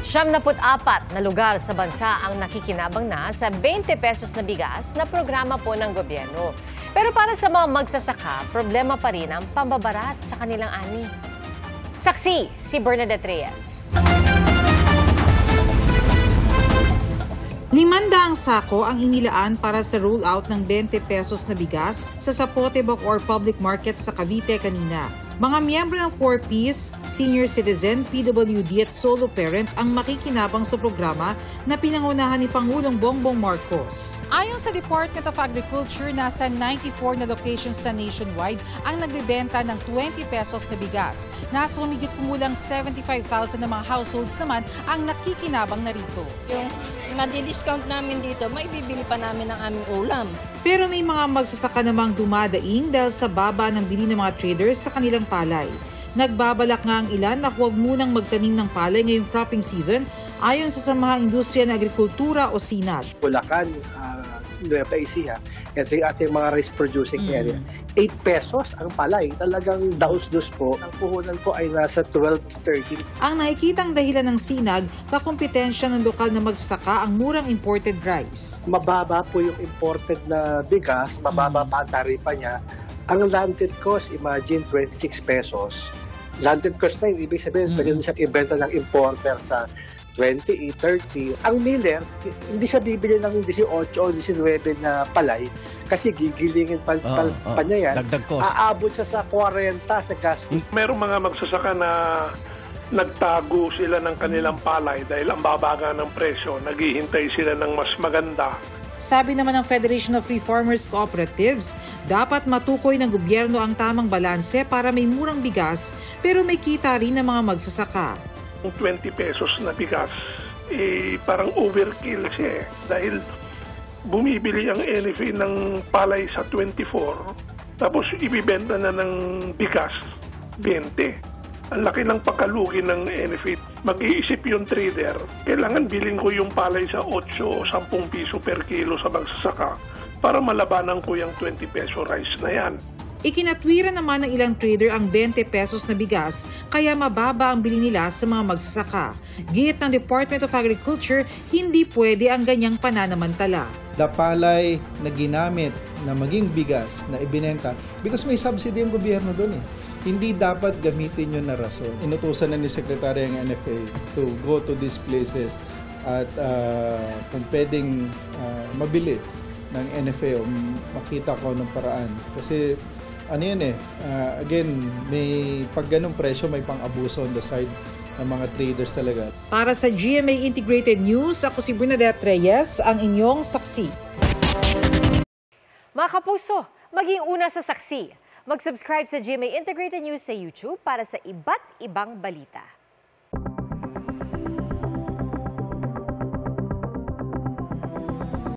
74 na lugar sa bansa ang nakikinabang na sa 20 pesos na bigas na programa po ng gobyerno. Pero para sa mga magsasaka, problema pa rin ang pambabarat sa kanilang ani. Saksi si Bernadette Reyes. 500 sako ang inilaan para sa rollout ng 20 pesos na bigas sa Zapote Bacoor Public Market sa Cavite kanina. Mga miyembro ng 4Ps, senior citizen, PWD at solo parent ang makikinabang sa programa na pinangunahan ni Pangulong Bongbong Marcos. Ayon sa Department of Agriculture, nasa 94 na locations na nationwide ang nagbebenta ng 20 pesos na bigas. Nasa humigit kumulang 75,000 na mga households naman ang nakikinabang na rito. Yung madi-discount namin dito, maibibili pa namin ang aming ulam. Pero may mga magsasaka namang dumadaing dahil sa baba ng bili ng mga traders sa kanilang palay. Nagbabalak nga ang ilan na huwag munang magtanim ng palay ngayong cropping season ayon sa Samahang Industriya ng Agrikultura o SINAG. Bulacan, Nueva Ecija, ito yung ating mga rice producing area. 8 pesos ang palay. Talagang daus-dus po. Ang puhunan po ay nasa 12 to 13. Ang nakikitang dahilan ng SINAG, kakumpetensya ng lokal na magsasaka ang murang imported rice. Mababa po yung imported na bigas, mababa pa ang taripa niya. Ang landed cost, imagine 26 pesos. Landed cost na yun, ibig sabihin, pwede siyang ibenta ng importer sa 20, 30. Ang miller, hindi siya bibili ng 18 o 19 na palay kasi gigilingin pa niya yan. Dagdag cost. Aabot siya sa 40 sa gas. Merong mga magsasaka na nagtago sila ng kanilang palay dahil ang babaga ng presyo, naghihintay sila ng mas maganda. Sabi naman ng Federation of Free Farmers Cooperatives, dapat matukoy ng gobyerno ang tamang balanse para may murang bigas pero may kita rin ng mga magsasaka. Yung 20 pesos na bigas, parang overkill siya dahil bumibili ang NFA ng palay sa 24 tapos ibibenta na ng bigas 20. Ang laki ng pagkalugi ng NFA. Mag-iisip yung trader, kailangan bilhin ko yung palay sa 8 o 10 piso per kilo sa magsasaka para malabanan ko yung 20 peso rice na yan. Ikinatwiran naman ng ilang trader ang 20 pesos na bigas kaya mababa ang bili nila sa mga magsasaka. Git ng Department of Agriculture, hindi pwede ang ganyang pananamantala. Palay na ginamit na maging bigas na ibinenta because may subsidy ang gobyerno doon eh. Hindi dapat gamitin yun na rason. Inutusan na ni Secretary ang NFA to go to these places at kung pwedeng mabili ng NFA o makita ko ng paraan. Kasi ano yun again, may pag ganong presyo may pang-abuso on the side ng mga traders talaga. Para sa GMA Integrated News, ako si Bernadette Reyes, ang inyong saksi. Mga kapuso, maging una sa saksi. Mag-subscribe sa GMA Integrated News sa YouTube para sa iba't ibang balita.